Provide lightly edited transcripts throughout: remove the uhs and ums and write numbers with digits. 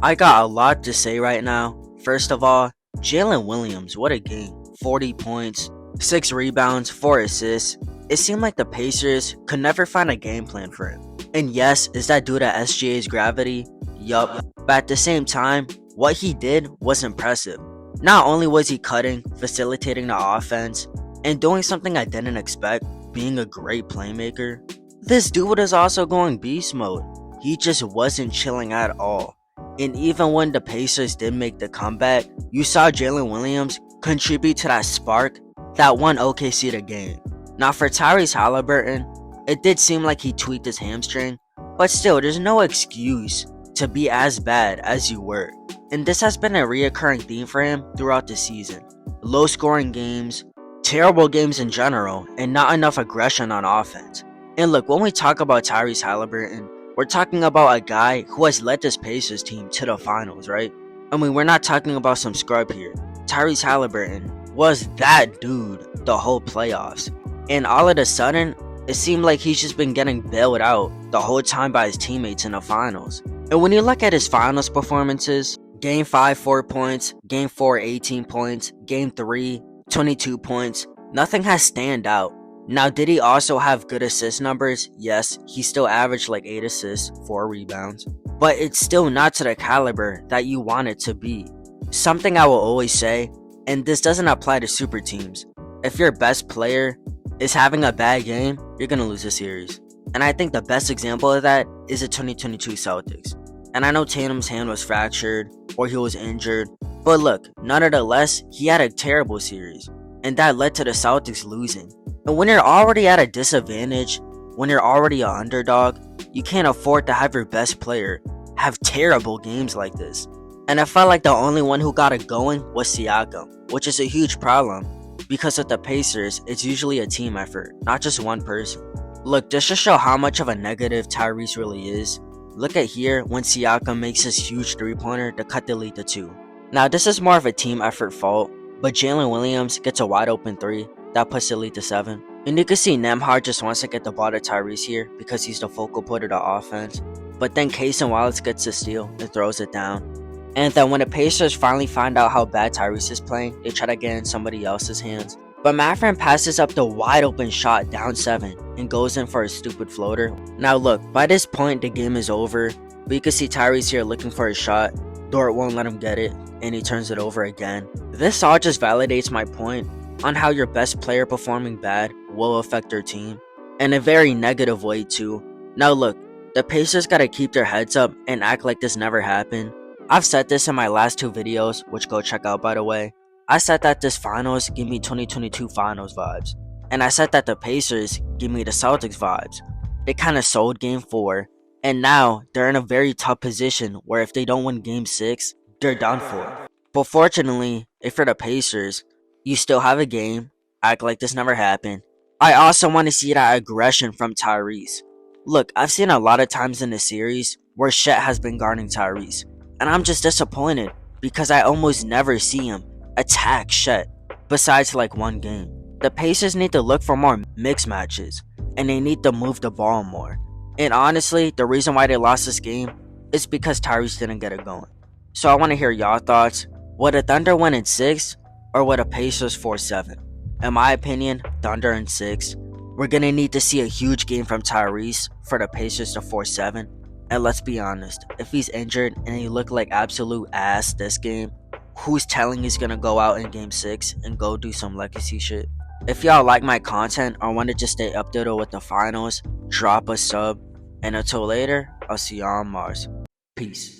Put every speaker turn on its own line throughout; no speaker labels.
I got a lot to say right now. First of all, Jalen Williams, what a game. 40 points, 6 rebounds, 4 assists. It seemed like the Pacers could never find a game plan for him. And yes, is that due to SGA's gravity? Yup. But at the same time, what he did was impressive. Not only was he cutting, facilitating the offense, and doing something I didn't expect, being a great playmaker, this dude is also going beast mode. He just wasn't chilling at all. And even when the Pacers did make the comeback, you saw Jalen Williams contribute to that spark that won OKC the game. Now for Tyrese Halliburton, it did seem like he tweaked his hamstring, but still, there's no excuse to be as bad as you were. And this has been a reoccurring theme for him throughout the season. Low scoring games, terrible games in general, and not enough aggression on offense. And look, when we talk about Tyrese Halliburton, we're talking about a guy who has led this Pacers team to the finals, right? I mean, we're not talking about some scrub here. Tyrese Halliburton was that dude the whole playoffs. And all of a sudden, it seemed like he's just been getting bailed out the whole time by his teammates in the finals. And when you look at his finals performances, Game 5, 4 points, Game 4, 18 points, Game 3, 22 points, nothing has stand out. Now, did he also have good assist numbers? Yes, he still averaged like 8 assists, 4 rebounds. But it's still not to the caliber that you want it to be. Something I will always say, and this doesn't apply to super teams, if your best player is having a bad game, you're going to lose a series. And I think the best example of that is the 2022 Celtics. And I know Tatum's hand was fractured or he was injured, but look, nonetheless, he had a terrible series. And that led to the Celtics losing. And when you're already at a disadvantage, when you're already an underdog, you can't afford to have your best player have terrible games like this. And I felt like the only one who got it going was Siakam, which is a huge problem because with the Pacers, it's usually a team effort, not just one person. Look, just to show how much of a negative Tyrese really is, look at here when Siakam makes his huge three-pointer to cut the lead to 2. Now, this is more of a team effort fault, but Jalen Williams gets a wide open 3 that puts the lead to 7. And you can see Nembhard just wants to get the ball to Tyrese here because he's the focal point of the offense. But then Case and Wallace gets the steal and throws it down. And then when the Pacers finally find out how bad Tyrese is playing, they try to get in somebody else's hands. But Mathurin passes up the wide open shot down 7 and goes in for a stupid floater. Now look, by this point the game is over, but you can see Tyrese here looking for a shot. Dort won't let him get it, and he turns it over again. This all just validates my point on how your best player performing bad will affect their team, in a very negative way too. Now look, the Pacers gotta keep their heads up and act like this never happened. I've said this in my last 2 videos, which go check out by the way. I said that this finals give me 2022 finals vibes, and I said that the Pacers give me the Celtics vibes. They kinda sold game 4, and now they're in a very tough position where if they don't win game 6, they're done for. But fortunately, if you're the Pacers, you still have a game, act like this never happened. I also want to see that aggression from Tyrese. Look, I've seen a lot of times in the series where Chet has been guarding Tyrese, and I'm just disappointed because I almost never see him attack Chet, besides like one game. The Pacers need to look for more mixed matches, and they need to move the ball more. And honestly, the reason why they lost this game is because Tyrese didn't get it going. So I want to hear y'all thoughts. Would the Thunder win in 6? Or would the Pacers 4-7? In my opinion, Thunder in 6. We're going to need to see a huge game from Tyrese for the Pacers to 4-7. And let's be honest, if he's injured and he looked like absolute ass this game, who's telling he's going to go out in game 6 and go do some legacy shit? If y'all like my content or want to just stay updated with the finals, drop a sub. And until later, I'll see y'all on Mars. Peace.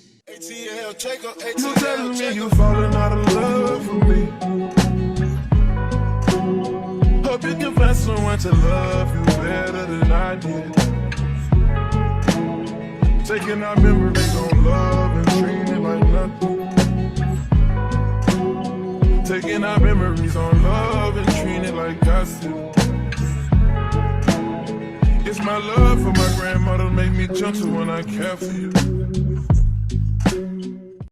You telling me you falling out of love with me. Hope you can find someone to love you better than I did. Taking our memories on love and treating it like nothing. Taking our memories on love and treating it like gossip. It's my love for my grandmother make me gentle when I care for you.